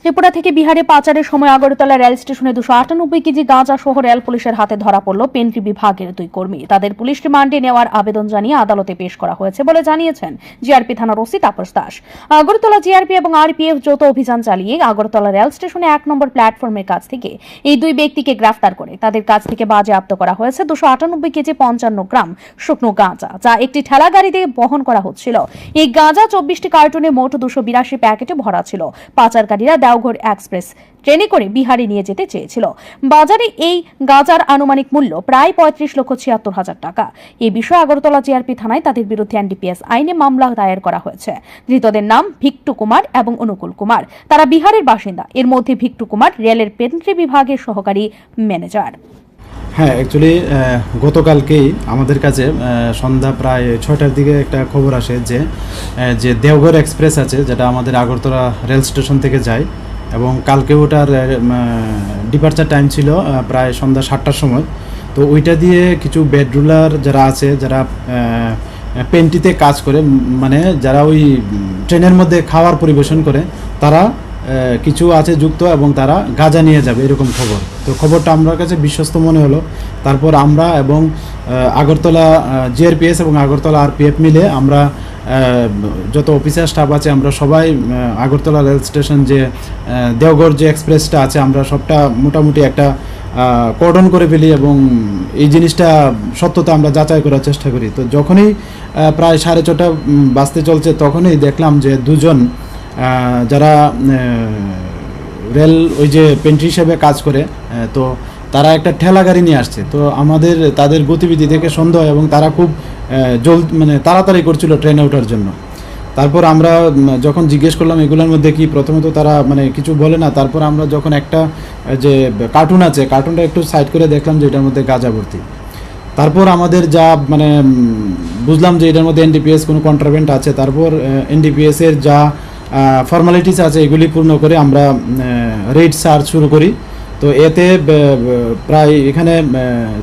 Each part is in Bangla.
ত্রিপুরা থেকে বিহারে পাচারের সময় আগরতলা রেল স্টেশনে 298 কেজি গাঁজা সহ রেল পুলিশের হাতে ধরা পড়ল পেন্ট্রি বিভাগের 2 কর্মী। তাদের পুলিশ রিমান্ডে নেওয়ার আবেদন জানিয়ে আদালতে পেশ করা হয়েছে বলে জানিয়েছেন জিআরপি থানার ওসি তাপস দাস। আগরতলা জিআরপি এবং আরপিএফ যৌথ অভিযান চালিয়ে আগরতলা রেল স্টেশনে 1 নম্বর প্ল্যাটফর্মের কাছ থেকে এই 2 ব্যক্তিকে গ্রেফতার করে তাদের কাছ থেকে বাজেয়াপ্ত করা হয়েছে 298 কেজি 55 গ্রাম শুকনো গাঁজা, যা একটি ঠেলা গাড়িতে বহন করা হচ্ছিল। এই গাঁজা 24টি কার্টুনে মোট 282 প্যাকেটে ভরা ছিল। পাচারকারীরা দেওঘর এক্সপ্রেস ট্রেনে করে বিহারে নিয়ে যেতে চেয়েছিল। বাজারে এই গাঁজার আনুমানিক মূল্য প্রায় 35,76,000 টাকা। এই বিষয়ে আগরতলা জিআরপি থানায় তাদের বিরুদ্ধে এনডিপিএস আইনে মামলা দায়ের করা হয়েছে। ধৃতদের নাম ভিক্টু কুমার এবং অনুকূল কুমার। তারা বিহারের বাসিন্দা। এর মধ্যে ভিক্টু কুমার রেলের পেন্ট্রি বিভাগের সহকারী ম্যানেজার। হ্যাঁ, অ্যাকচুয়ালি গতকালকেই আমাদের কাছে সন্ধ্যা প্রায় 6টার দিকে একটা খবর আসে যে দেওঘর এক্সপ্রেস আছে, যেটা আমাদের আগরতলা রেল স্টেশন থেকে যায়, এবং কালকে ওটার ডিপারচার টাইম ছিল প্রায় সন্ধ্যা 7টার সময়। তো ওইটা দিয়ে কিছু বেডরুলার যারা আছে, যারা পেন্টিতে কাজ করে, মানে যারা ওই ট্রেনের মধ্যে খাবার পরিবেশন করে, তারা কিছু আছে যুক্ত এবং তারা গাঁজা নিয়ে যাবে, এরকম খবর। তো খবরটা আমার কাছে বিশ্বস্ত মনে হলো। তারপর আমরা এবং আগরতলা জিআরপিএস এবং আগরতলা আরপিএফ মিলে আমরা যত অফিসার স্টাফ আছে, আমরা সবাই আগরতলা রেল স্টেশন যে দেওঘর যে এক্সপ্রেসটা আছে, আমরা সবটা মোটামুটি একটা কর্ডন করে ফেলি এবং এই জিনিসটা সত্যতা আমরা যাচাই করার চেষ্টা করি। তো যখনই প্রায় 6:30 বাজতে চলছে, তখনই দেখলাম যে দুজন যারা রেল ওই যে পেন্ট্রি হিসেবে কাজ করে, তো তারা একটা ঠেলা গাড়ি নিয়ে আসছে। তো আমাদের তাদের গতিবিধি থেকে সন্দেহ, এবং তারা খুব মানে তাড়াতাড়ি করছিল ট্রেনে ওঠার জন্য। তারপর আমরা যখন জিজ্ঞেস করলাম এগুলোর মধ্যে কি, প্রথমত তারা মানে কিছু বলে না। তারপর আমরা যখন একটা যে কার্টুন আছে, কার্টুনটা একটু সাইড করে দেখলাম যে এটার মধ্যে গাঁজা ভর্তি। তারপর আমাদের যা মানে বুঝলাম যে এটার মধ্যে এনডিপিএস কোনো কন্ট্রাভেন্ট আছে। তারপর এনডিপিএসের যা ফর্মালিটিস আছে এগুলি পূর্ণ করে আমরা রেড সার্চ শুরু করি। তো এতে প্রায় এখানে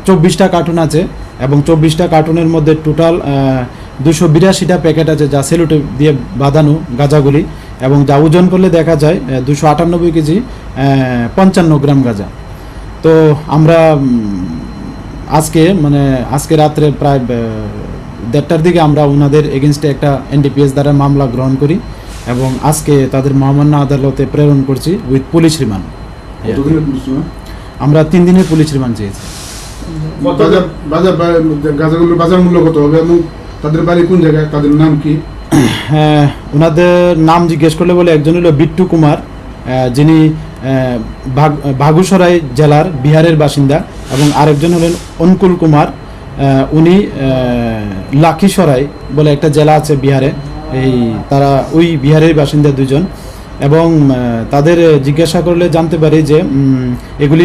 24টা কার্টুন আছে, এবং 24টা কার্টুনের মধ্যে টোটাল 282টা প্যাকেট আছে, যা সেলুটে দিয়ে বাঁধানো গাঁজাগুলি, এবং যা ওজন করলে দেখা যায় 298 কেজি 55 গ্রাম গাঁজা। তো আমরা আজকে রাত্রে প্রায় 1:30টার দিকে আমরা ওনাদের এগেনস্টে একটা এনডিপিএস দ্বারা মামলা গ্রহণ করি, এবং আজকে তাদের মহামান্য আদালতে প্রেরণ করছি উইথ পুলিশ রিমান্ড। আমরা 3 দিনের পুলিশ রিমান্ড চেয়েছি। বাজার মূল্য কত হবে এবং তাদের বাড়ি কোন জায়গায়, তাদের নাম কি? হ্যাঁ, ওনাদের নাম জিজ্ঞেস করলে বলে, একজন হলো বিট্টু কুমার, যিনি বাগুসরাই জেলার বিহারের বাসিন্দা, এবং আরেকজন হলেন অনুকূল কুমার, উনি লাখিসরাই বলে একটা জেলা আছে বিহারে, তারা ওই বিহারের বাসিন্দা দুজন। এবং তাদের জিজ্ঞাসা করলে জানতে পারি যে এগুলি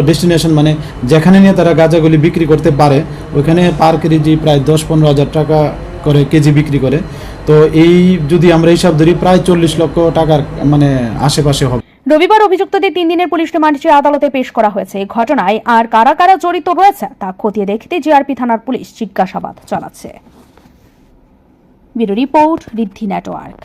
ডেস্টিনেশন মানে যেখানে নিয়ে তারা গাঁজাগুলি বিক্রি করতে পারে, ওইখানে পার কেজি প্রায় 10-15 হাজার টাকা করে কেজি বিক্রি করে। তো এই যদি আমরা হিসাব ধরি, প্রায় 40 লক্ষ টাকার মানে আশেপাশে হবে। রবিবার অভিযুক্তদের 3 দিনের পুলিশ রিমান্ড চেয়ে আদালতে পেশ করা হয়েছে। এই ঘটনায় আর কারা কারা জড়িত রয়েছে তা খতিয়ে দেখতে জিআরপি থানার পুলিশ জিজ্ঞাসাবাদ চালাচ্ছে। ব্যুরো রিপোর্ট, ঋদ্ধি নেটওয়ার্ক।